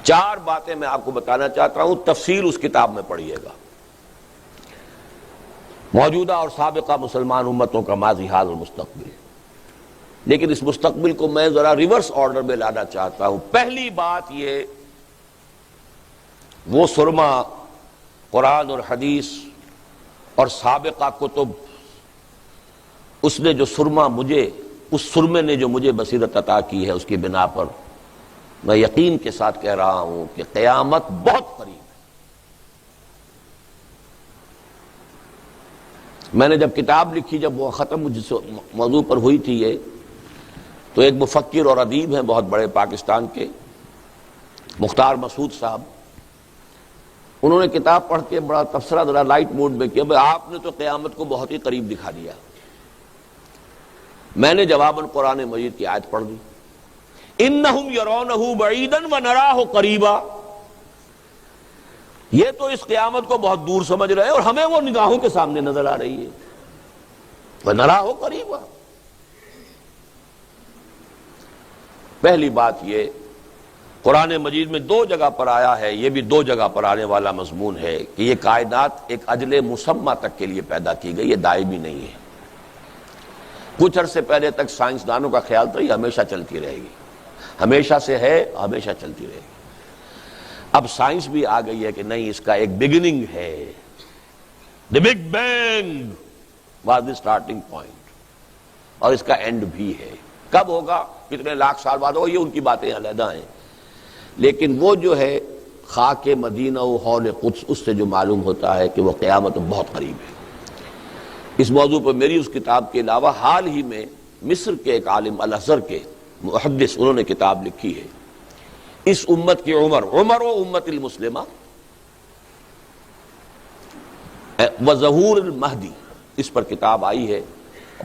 4 باتیں میں آپ کو بتانا چاہتا ہوں، تفصیل اس کتاب میں پڑھیے گا۔ موجودہ اور سابقہ مسلمان امتوں کا ماضی، حال اور مستقبل، لیکن اس مستقبل کو میں ذرا ریورس آرڈر میں لانا چاہتا ہوں۔ پہلی بات یہ، وہ سرما قرآن اور حدیث اور سابقہ کتب، اس نے جو سرما مجھے، اس سرمے نے جو مجھے بصیرت عطا کی ہے، اس کی بنا پر میں یقین کے ساتھ کہہ رہا ہوں کہ قیامت بہت قریب ہے۔ میں نے جب کتاب لکھی، جب وہ ختم جس موضوع پر ہوئی تھی یہ، تو ایک مفکر اور ادیب ہیں بہت بڑے پاکستان کے، مختار مسعود صاحب، انہوں نے کتاب پڑھ کے بڑا تبصرہ ذرا لائٹ موڈ میں کیا، بھئی آپ نے تو قیامت کو بہت ہی قریب دکھا دیا۔ میں نے جواباً قرآن مجید کی آیت پڑھ دی، انہم یرونہ بعیدا ونراہ قریبا، یہ تو اس قیامت کو بہت دور سمجھ رہے ہیں اور ہمیں وہ نگاہوں کے سامنے نظر آ رہی ہے، ونراہ قریبا۔ پہلی بات یہ، قرآن مجید میں 2 جگہ پر آیا ہے، یہ بھی 2 جگہ پر آنے والا مضمون ہے کہ یہ کائنات ایک اجل مسمى تک کے لیے پیدا کی گئی، یہ دائمی نہیں ہے۔ کچھ عرصے پہلے تک سائنسدانوں کا خیال تھا یہ ہمیشہ چلتی رہے گی، ہمیشہ سے ہے، ہمیشہ چلتی رہے گی۔ اب سائنس بھی آ گئی ہے کہ نہیں، اس کا ایک بگننگ ہے، the big bang was the starting point, اور اس کا اینڈ بھی ہے۔ کب ہوگا، کتنے لاکھ سال بعد ہوگا، یہ ان کی باتیں علیحدہ ہیں، لیکن وہ جو ہے خاک مدینہ و حول قدس، اس سے جو معلوم ہوتا ہے کہ وہ قیامت بہت قریب ہے۔ اس موضوع پر میری اس کتاب کے علاوہ حال ہی میں مصر کے ایک عالم، الازہر کے محدث، انہوں نے کتاب لکھی ہے، اس امت کی عمر و امت المسلمہ وظہور المہدی، اس پر کتاب آئی ہے،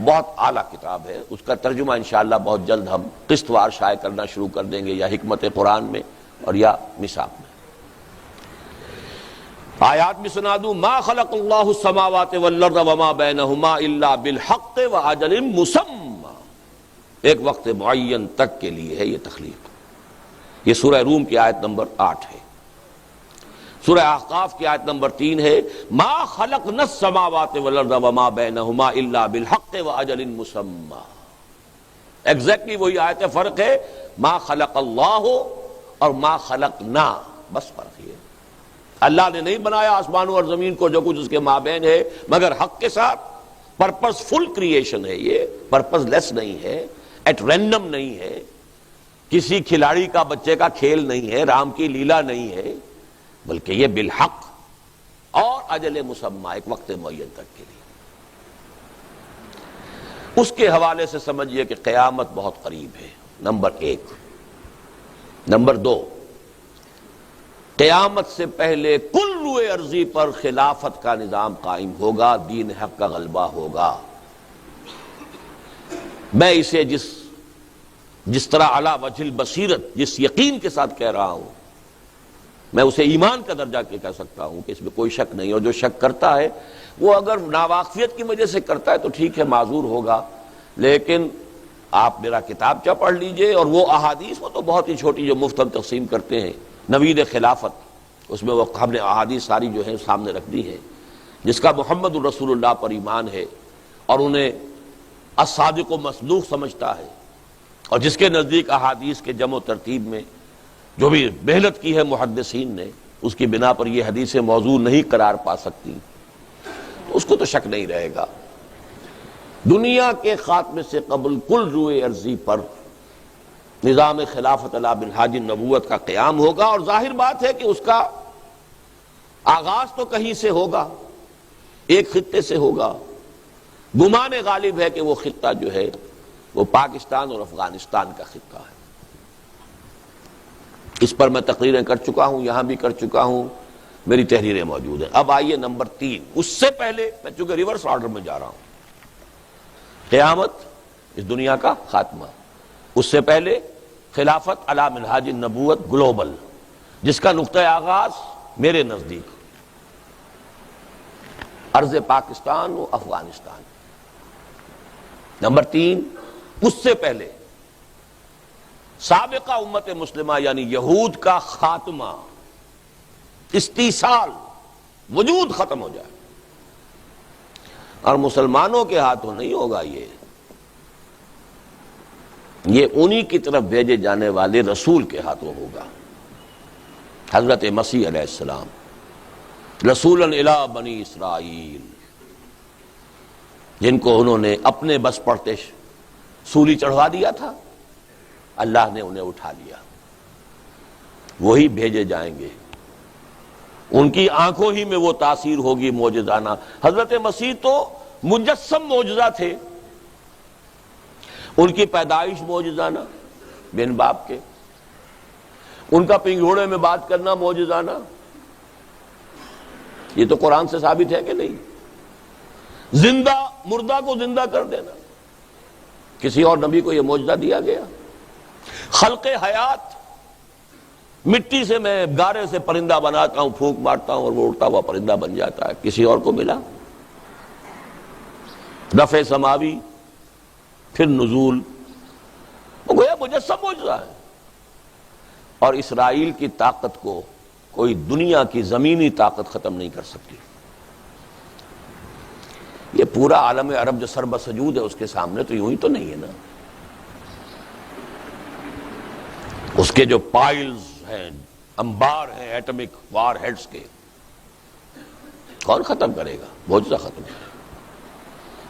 بہت اعلیٰ کتاب ہے۔ اس کا ترجمہ انشاءاللہ بہت جلد ہم قسط وار شائع کرنا شروع کر دیں گے، یا حکمت قرآن میں اور یا نصاب میں۔ آیات میں سنا دوں، ما خلق اللہ السماوات والارض وما بینہما الا بالحق واجل مسمى، ایک وقت معین تک کے لیے ہے یہ تخلیق۔ یہ سورہ روم کی آیت نمبر 8 ہے۔ سورہ احقاف کی آیت نمبر 3 ہے، ما خلقنا السماوات والارض وما بینہما الا بالحق واجل مسمى۔ ایگزیکٹلی وہی آیت ہے، فرق ہے ما خلق اللہ اور ما خلقنا، بس فرق یہ ہے۔ اللہ نے نہیں بنایا آسمانوں اور زمین کو جو کچھ اس کے مابین ہے مگر حق کے ساتھ، پرپز فل کریشن ہے، یہ پرپز لیس نہیں ہے، ایٹ رینڈم نہیں ہے، کسی کھلاڑی کا بچے کا کھیل نہیں ہے، رام کی لیلا نہیں ہے، بلکہ یہ بالحق اور اجل مسمى، ایک وقت معین تک کے لیے۔ اس کے حوالے سے سمجھیے کہ قیامت بہت قریب ہے، نمبر 1۔ نمبر 2، قیامت سے پہلے کل روئے ارضی پر خلافت کا نظام قائم ہوگا، دین حق کا غلبہ ہوگا۔ میں اسے جس طرح علی وجہ البصیرت، جس یقین کے ساتھ کہہ رہا ہوں، میں اسے ایمان کا درجہ کے کہہ سکتا ہوں کہ اس میں کوئی شک نہیں، اور جو شک کرتا ہے وہ اگر ناواقفیت کی وجہ سے کرتا ہے تو ٹھیک ہے، معذور ہوگا، لیکن آپ میرا کتابچہ پڑھ لیجئے، اور وہ احادیث، وہ تو بہت ہی چھوٹی جو مفت ہم تقسیم کرتے ہیں، نوید خلافت، اس میں وہ ہم نے احادیث ساری جو ہیں سامنے رکھ دی ہیں، جس کا محمد الرسول اللہ پر ایمان ہے اور انہیں الصادق و مصدوق سمجھتا ہے، اور جس کے نزدیک احادیث کے جمع و ترتیب میں جو بھی محنت کی ہے محدثین نے، اس کی بنا پر یہ حدیث موضوع نہیں قرار پا سکتی، تو اس کو تو شک نہیں رہے گا۔ دنیا کے خاتمے سے قبل کل روئے ارضی پر نظام خلافت علی منہاج النبوت کا قیام ہوگا، اور ظاہر بات ہے کہ اس کا آغاز تو کہیں سے ہوگا، ایک خطے سے ہوگا۔ گمان غالب ہے کہ وہ خطہ جو ہے وہ پاکستان اور افغانستان کا خطہ ہے۔ اس پر میں تقریریں کر چکا ہوں، یہاں بھی کر چکا ہوں، میری تحریریں موجود ہیں۔ اب آئیے نمبر 3، اس سے پہلے میں چونکہ ریورس آرڈر میں جا رہا ہوں، قیامت، اس دنیا کا خاتمہ، اس سے پہلے خلافت علی منہاج النبوت گلوبل، جس کا نقطہ آغاز میرے نزدیک ارض پاکستان و افغانستان۔ نمبر 3، اس سے پہلے سابقہ امت مسلمہ یعنی یہود کا خاتمہ، استیصال، وجود ختم ہو جائے، اور مسلمانوں کے ہاتھوں نہیں ہوگا یہ انہی کی طرف بھیجے جانے والے رسول کے ہاتھوں ہوگا، حضرت مسیح علیہ السلام، رسولا الی بنی اسرائیل، جن کو انہوں نے اپنے بس پڑتے سولی چڑھوا دیا تھا، اللہ نے انہیں اٹھا لیا، وہی بھیجے جائیں گے، ان کی آنکھوں ہی میں وہ تاثیر ہوگی معجزانہ۔ حضرت مسیح تو مجسم معجزہ تھے، ان کی پیدائش معجزانہ بن باپ کے، ان کا پنگھوڑے میں بات کرنا معجزانہ، یہ تو قرآن سے ثابت ہے کہ نہیں؟ زندہ مردہ کو زندہ کر دینا، کسی اور نبی کو یہ معجزہ دیا گیا؟ خلق حیات، مٹی سے میں گارے سے پرندہ بناتا ہوں، پھونک مارتا ہوں اور وہ اڑتا ہوا پرندہ بن جاتا ہے، کسی اور کو ملا؟ رفع سماوی، پھر نزول، وہ گویا مجسم معجزہ ہے۔ اور اسرائیل کی طاقت کو کوئی دنیا کی زمینی طاقت ختم نہیں کر سکتی۔ یہ پورا عالم عرب جو سر بسجود ہے اس کے سامنے تو یوں ہی تو نہیں ہے نا، اس کے جو پائلز ہیں، انبار ہیں ایٹمک وار ہیڈز کے، کون ختم کرے گا؟ معجزہ ختم کرے گا۔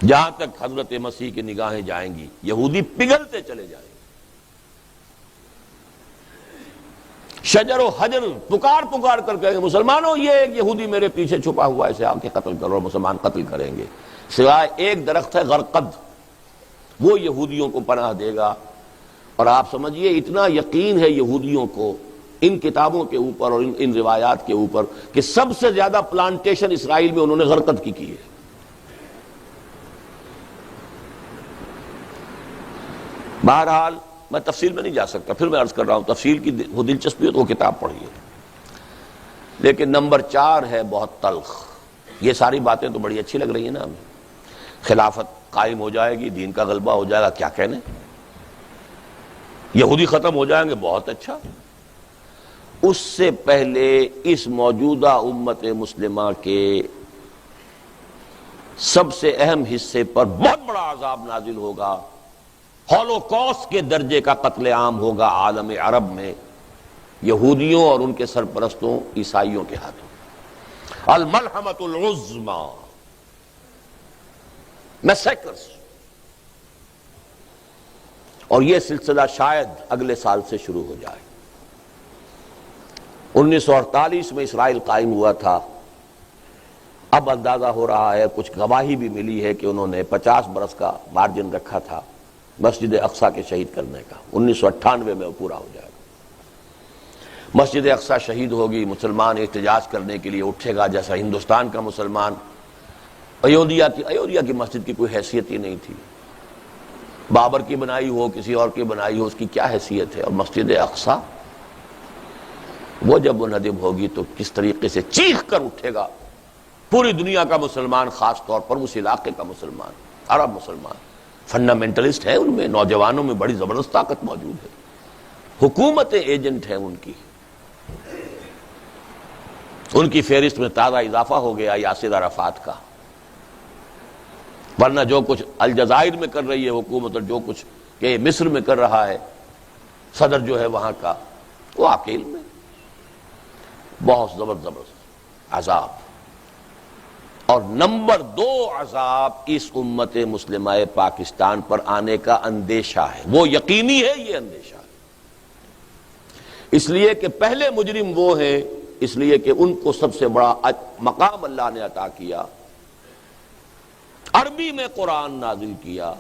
جہاں تک حضرت مسیح کی نگاہیں جائیں گی یہودی پگھلتے چلے جائیں گے۔ شجر و حجر پکار پکار کر کہیں گے مسلمانوں یہ ایک یہودی میرے پیچھے چھپا ہوا ہے، اسے آ کے قتل کرو، اور مسلمان قتل کریں گے، سوائے ایک درخت ہے غرقد، وہ یہودیوں کو پناہ دے گا۔ اور آپ سمجھیے اتنا یقین ہے یہودیوں کو ان کتابوں کے اوپر اور ان روایات کے اوپر کہ سب سے زیادہ پلانٹیشن اسرائیل میں انہوں نے غرقد کی ہے۔ بہرحال میں تفصیل میں نہیں جا سکتا، پھر میں عرض کر رہا ہوں تفصیل کی دلچسپی ہو تو وہ کتاب پڑھیے، لیکن نمبر 4 ہے بہت تلخ۔ یہ ساری باتیں تو بڑی اچھی لگ رہی ہیں نا ہمیں، خلافت قائم ہو جائے گی، دین کا غلبہ ہو جائے گا، کیا کہنے، یہودی ختم ہو جائیں گے، بہت اچھا۔ اس سے پہلے اس موجودہ امت مسلمہ کے سب سے اہم حصے پر بہت بڑا عذاب نازل ہوگا، ہولوکاسٹ کے درجے کا قتل عام ہوگا عالم عرب میں، یہودیوں اور ان کے سرپرستوں عیسائیوں کے ہاتھوں، الملحمۃ العظمی، میسیکرز۔ اور یہ سلسلہ شاید اگلے سال سے شروع ہو جائے۔ 1948 میں اسرائیل قائم ہوا تھا، اب اندازہ ہو رہا ہے، کچھ گواہی بھی ملی ہے کہ انہوں نے 50 برس کا مارجن رکھا تھا مسجد اقصیٰ کے شہید کرنے کا، 1998 میں وہ پورا ہو جائے گا۔ مسجد اقصیٰ شہید ہوگی، مسلمان احتجاج کرنے کے لیے اٹھے گا، جیسا ہندوستان کا مسلمان۔ ایودھیا کی مسجد کی کوئی حیثیت ہی نہیں تھی، بابر کی بنائی ہو کسی اور کی بنائی ہو، اس کی کیا حیثیت ہے؟ اور مسجد اقصیٰ وہ جب منہدم ہوگی تو کس طریقے سے چیخ کر اٹھے گا پوری دنیا کا مسلمان، خاص طور پر اس علاقے کا مسلمان، عرب مسلمان۔ فنڈامنٹلسٹ ہے ان میں، نوجوانوں میں بڑی زبردست طاقت موجود ہے، حکومتیں ایجنٹ ہیں ان کی فہرست میں تازہ اضافہ ہو گیا یاسر عرفات کا، ورنہ جو کچھ الجزائر میں کر رہی ہے حکومت اور جو کچھ کہ مصر میں کر رہا ہے صدر جو ہے وہاں کا، وہ آپ کے علم میں بہت زبردست عذاب۔ اور نمبر 2 عذاب اس امت مسلمہ پاکستان پر آنے کا اندیشہ ہے، وہ یقینی ہے، یہ اندیشہ ہے، اس لیے کہ پہلے مجرم وہ ہیں، اس لیے کہ ان کو سب سے بڑا مقام اللہ نے عطا کیا، عربی میں قرآن نازل کیا،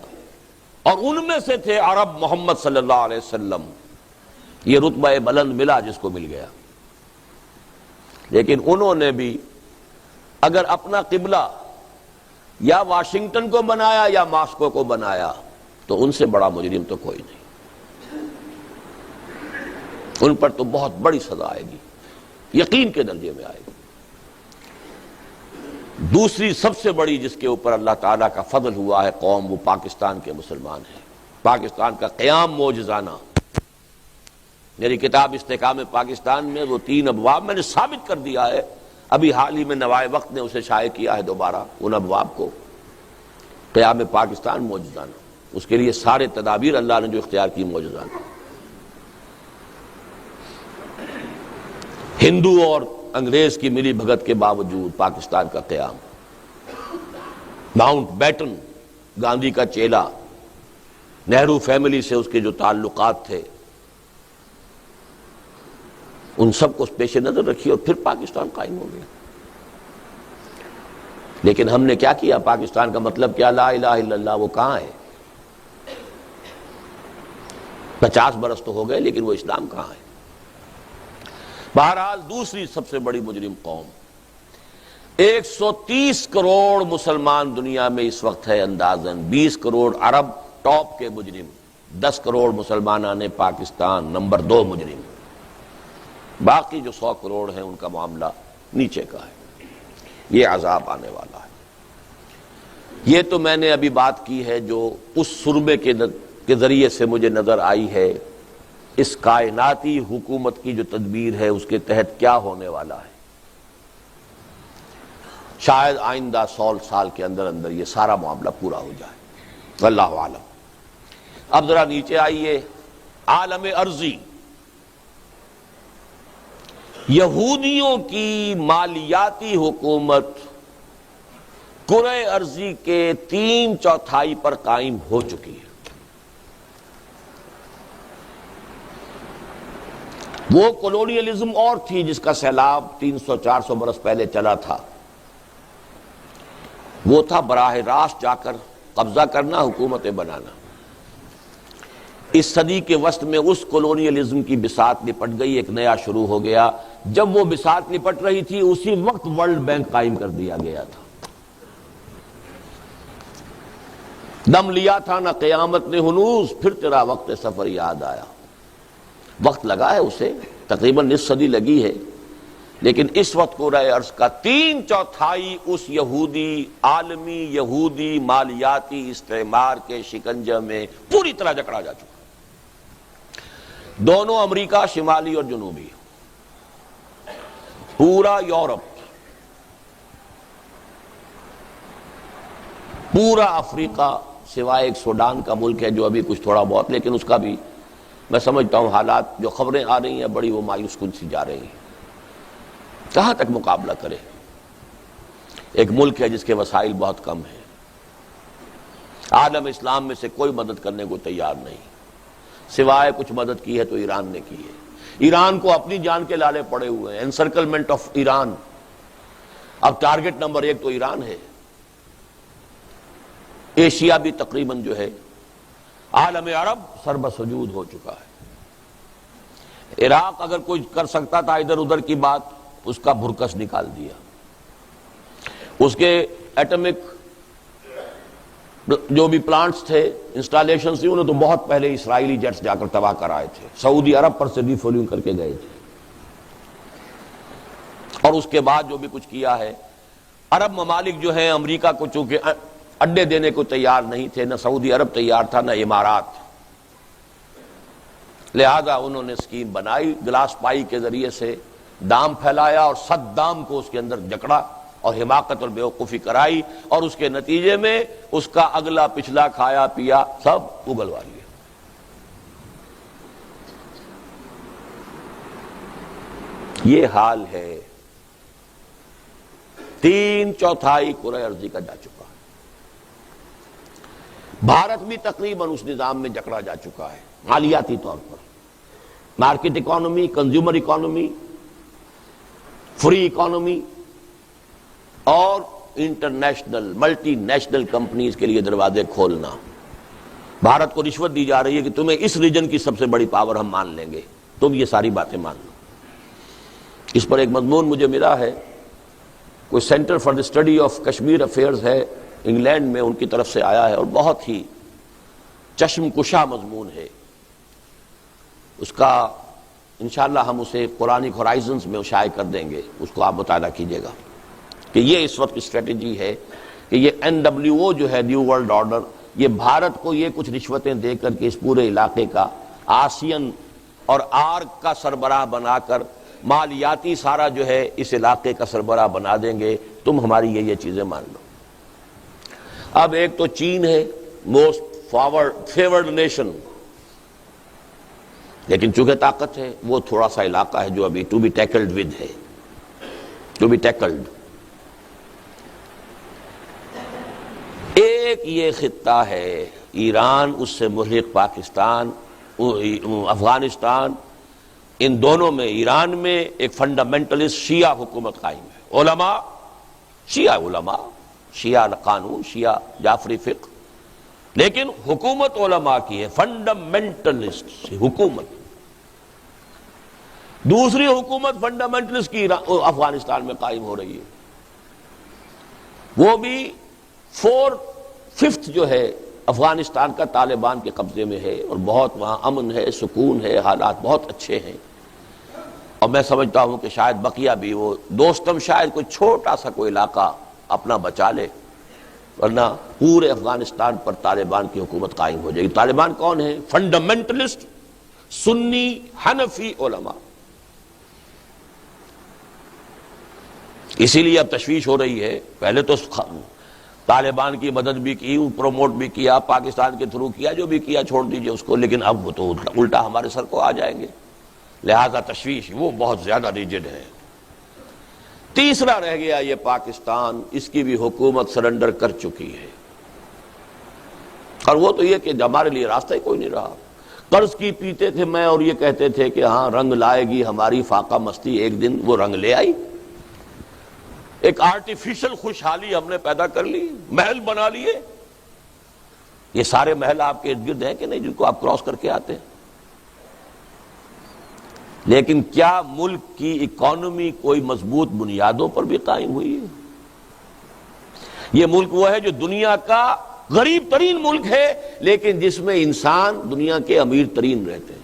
اور ان میں سے تھے عرب محمد صلی اللہ علیہ وسلم، یہ رتبہ بلند ملا جس کو مل گیا۔ لیکن انہوں نے بھی اگر اپنا قبلہ یا واشنگٹن کو بنایا یا ماسکو کو بنایا تو ان سے بڑا مجرم تو کوئی نہیں، ان پر تو بہت بڑی سزا آئے گی، یقین کے درجے میں آئے گی۔ دوسری سب سے بڑی جس کے اوپر اللہ تعالیٰ کا فضل ہوا ہے قوم، وہ پاکستان کے مسلمان ہیں، پاکستان کا قیام معجزانہ، میری کتاب استحکام پاکستان میں وہ 3 ابواب میں نے ثابت کر دیا ہے، ابھی حال ہی میں نوائے وقت نے اسے شائع کیا ہے دوبارہ ان ابواب کو، قیام پاکستان معجزانہ، اس کے لیے سارے تدابیر اللہ نے جو اختیار کی معجزانہ۔ ہندو اور انگریز کی ملی بھگت کے باوجود پاکستان کا قیام، ماؤنٹ بیٹن گاندھی کا چیلا، نہرو فیملی سے اس کے جو تعلقات تھے، ان سب کو پیش نظر رکھی اور پھر پاکستان قائم ہو گیا۔ لیکن ہم نے کیا کیا؟ پاکستان کا مطلب کیا؟ لا الہ الا اللہ، وہ کہاں ہے؟ 50 برس تو ہو گئے لیکن وہ اسلام کہاں ہے؟ بہرحال دوسری سب سے بڑی مجرم قوم، 130 کروڑ مسلمان دنیا میں اس وقت ہے اندازاً، 20 کروڑ عرب ٹاپ کے مجرم، 10 کروڑ مسلمانان پاکستان نمبر 2 مجرم، باقی جو 100 کروڑ ہیں ان کا معاملہ نیچے کا ہے۔ یہ عذاب آنے والا ہے۔ یہ تو میں نے ابھی بات کی ہے جو اس سربے کے ذریعے سے مجھے نظر آئی ہے، اس کائناتی حکومت کی جو تدبیر ہے اس کے تحت کیا ہونے والا ہے۔ شاید آئندہ 100 سال کے اندر اندر یہ سارا معاملہ پورا ہو جائے، واللہ عالم۔ اب ذرا نیچے آئیے، عالم ارضی، یہودیوں کی مالیاتی حکومت کرۂ ارضی کے 3/4 پر قائم ہو چکی ہے۔ وہ کولونیلزم اور تھی جس کا سیلاب 300-400 برس پہلے چلا تھا، وہ تھا براہ راست جا کر قبضہ کرنا، حکومتیں بنانا۔ اس صدی کے وسط میں اس کولونیلزم کی بساط نپٹ گئی، ایک نیا شروع ہو گیا۔ جب وہ بساط نپٹ رہی تھی اسی وقت ورلڈ بینک قائم کر دیا گیا تھا۔ دم لیا تھا نہ قیامت نے ہنوز، پھر تیرا وقت سفر یاد آیا۔ وقت لگا ہے اسے، تقریباً نصف صدی لگی ہے، لیکن اس وقت کرۂ ارض کا 3/4 اس یہودی، عالمی یہودی مالیاتی استعمار کے شکنجے میں پوری طرح جکڑا جا چکا۔ دونوں امریکہ شمالی اور جنوبی، پورا یورپ، پورا افریقہ، سوائے ایک سوڈان کا ملک ہے جو ابھی کچھ تھوڑا بہت، لیکن اس کا بھی میں سمجھتا ہوں حالات جو خبریں آ رہی ہیں بڑی وہ مایوس کن سی جا رہی ہیں۔ کہاں تک مقابلہ کرے؟ ایک ملک ہے جس کے وسائل بہت کم ہیں، عالم اسلام میں سے کوئی مدد کرنے کو تیار نہیں، سوائے کچھ مدد کی ہے تو ایران نے کی ہے۔ ایران کو اپنی جان کے لالے پڑے ہوئے ہیں، انسرکلمنٹ آف ایران، اب ٹارگٹ نمبر 1 تو ایران ہے۔ ایشیا بھی تقریباً جو ہے، عالم عرب سربسجود ہو چکا ہے۔ عراق اگر کوئی کر سکتا تھا ادھر ادھر کی بات، اس کا بھرکس نکال دیا۔ اس کے ایٹمک جو بھی پلانٹس تھے، انسٹالیشنز تھی، انہوں تو بہت پہلے اسرائیلی جیٹس جا کر تباہ کر آئے تھے، سعودی عرب پر سے ڈی فولنگ کر کے گئے تھے۔ اور اس کے بعد جو بھی کچھ کیا ہے، عرب ممالک جو ہیں امریکہ کو چونکہ اڈے دینے کو تیار نہیں تھے، نہ سعودی عرب تیار تھا نہ امارات، لہذا انہوں نے اسکیم بنائی، گلاس پائی کے ذریعے سے دام پھیلایا اور صدام کو اس کے اندر جکڑا اور حماقت اور بیوقوفی کرائی، اور اس کے نتیجے میں اس کا اگلا پچھلا کھایا پیا سب اگلوا لیا۔ یہ حال ہے، 3/4 کرۂ ارضی کا جا چکا ہے۔ بھارت بھی تقریباً اس نظام میں جکڑا جا چکا ہے، مالیاتی طور پر، market economy, consumer economy, free economy, اور انٹرنیشنل ملٹی نیشنل کمپنیز کے لیے دروازے کھولنا۔ بھارت کو رشوت دی جا رہی ہے کہ تمہیں اس ریجن کی سب سے بڑی پاور ہم مان لیں گے، تم یہ ساری باتیں مان لو۔ اس پر ایک مضمون مجھے ملا ہے، کوئی centre for the study of Kashmir affairs ہے انگلینڈ میں، ان کی طرف سے آیا ہے اور بہت ہی چشم کشا مضمون ہے۔ اس کا انشاءاللہ ہم اسے قرآنک ہورائزنز میں شائع کر دیں گے، اس کو آپ مطالعہ کیجئے گا کہ یہ اس وقت اسٹریٹجی ہے کہ یہ NWO جو ہے، نیو ورلڈ آرڈر، یہ بھارت کو یہ کچھ رشوتیں دے کر کے اس پورے علاقے کا آسین اور آرک کا سربراہ بنا کر مالیاتی سارا جو ہے اس علاقے کا سربراہ بنا دیں گے، تم ہماری یہ چیزیں مان لو۔ اب ایک تو چین ہے، موسٹ فیورڈ نیشن، لیکن چونکہ طاقت ہے وہ تھوڑا سا علاقہ ہے جو ابھی ٹو بی ٹیکلڈ ود ہے، ٹو بی ٹیکلڈ۔ ایک یہ خطہ ہے ایران، اس سے ملحق پاکستان، افغانستان، ان دونوں میں ایران میں ایک فنڈامنٹلسٹ شیعہ حکومت قائم ہے، علماء، شیعہ قانون، شیعہ جعفری فقہ، لیکن حکومت علماء کی ہے، فنڈامنٹلسٹ حکومت۔ دوسری حکومت فنڈامنٹلسٹ کی افغانستان میں قائم ہو رہی ہے، وہ بھی 4/5 جو ہے افغانستان کا طالبان کے قبضے میں ہے، اور بہت وہاں امن ہے، سکون ہے، حالات بہت اچھے ہیں، اور میں سمجھتا ہوں کہ شاید بقیہ بھی، وہ دوستم شاید کوئی چھوٹا سا کوئی علاقہ اپنا بچا لے، ورنہ پورے افغانستان پر طالبان کی حکومت قائم ہو جائے گی۔ طالبان کون ہے؟ فنڈامنٹلسٹ سنی حنفی علماء۔ اسی لیے اب تشویش ہو رہی ہے، پہلے تو طالبان کی مدد بھی کی، پروموٹ بھی کیا، پاکستان کے تھرو کیا، جو بھی کیا چھوڑ دیجئے اس کو، لیکن اب وہ تو الٹا ہمارے سر کو آ جائیں گے، لہذا تشویش وہ بہت زیادہ ریجڈ ہے۔ تیسرا رہ گیا یہ پاکستان، اس کی بھی حکومت سرنڈر کر چکی ہے، اور وہ تو یہ کہ ہمارے لیے راستہ ہی کوئی نہیں رہا۔ قرض کی پیتے تھے میں، اور یہ کہتے تھے کہ ہاں رنگ لائے گی ہماری فاقہ مستی، ایک دن وہ رنگ لے آئی۔ ایک آرٹیفیشل خوشحالی ہم نے پیدا کر لی، محل بنا لیے۔ یہ سارے محل آپ کے ارد گرد ہیں کہ نہیں جن کو آپ کراس کر کے آتے ہیں؟ لیکن کیا ملک کی اکانومی کوئی مضبوط بنیادوں پر بھی قائم ہوئی ہے؟ یہ ملک وہ ہے جو دنیا کا غریب ترین ملک ہے، لیکن جس میں انسان دنیا کے امیر ترین رہتے ہیں۔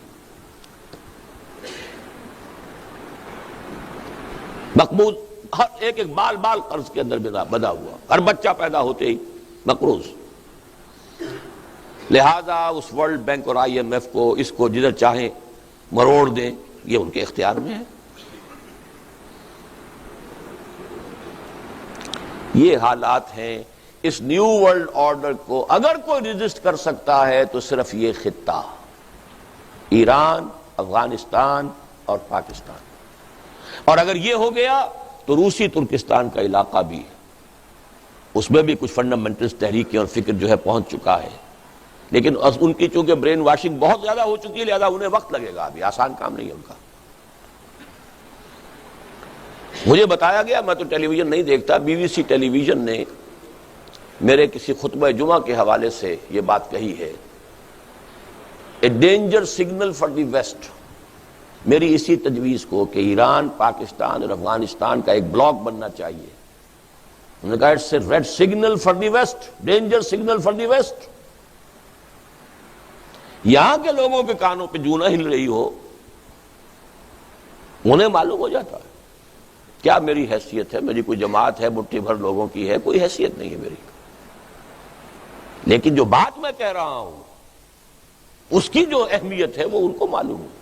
مقبوض، ہر ایک بال قرض کے اندر بدا ہوا، ہر بچہ پیدا ہوتے ہی مقروض۔ لہذا اس ورلڈ بینک اور IMF کو، اس کو جدھر چاہیں مروڑ دیں، یہ ان کے اختیار میں ہے۔ یہ حالات ہیں۔ اس نیو ورلڈ آرڈر کو اگر کوئی ریزسٹ کر سکتا ہے تو صرف یہ خطہ، ایران، افغانستان اور پاکستان، اور اگر یہ ہو گیا تو روسی ترکستان کا علاقہ بھی، اس میں بھی کچھ فنڈامنٹلسٹ تحریکیں اور فکر جو ہے پہنچ چکا ہے، لیکن ان کی چونکہ برین واشنگ بہت زیادہ ہو چکی ہے، لہذا انہیں وقت لگے گا، ابھی آسان کام نہیں ہے ان کا۔ مجھے بتایا گیا، میں تو ٹیلی ویژن نہیں دیکھتا، BBC ٹیلی ویژن نے میرے کسی خطبہ جمعہ کے حوالے سے یہ بات کہی ہے، a danger signal for the West, میری اسی تجویز کو کہ ایران، پاکستان اور افغانستان کا ایک بلاک بننا چاہیے، انہوں نے کہا it's a red signal for the West, danger signal for the West. یہاں کے لوگوں کے کانوں پہ جوں نہ ہل رہی ہو، انہیں معلوم ہو جاتا ہے کیا میری حیثیت ہے، میری کوئی جماعت ہے، مٹھی بھر لوگوں کی ہے، کوئی حیثیت نہیں ہے میری، لیکن جو بات میں کہہ رہا ہوں اس کی جو اہمیت ہے وہ ان کو معلوم ہے۔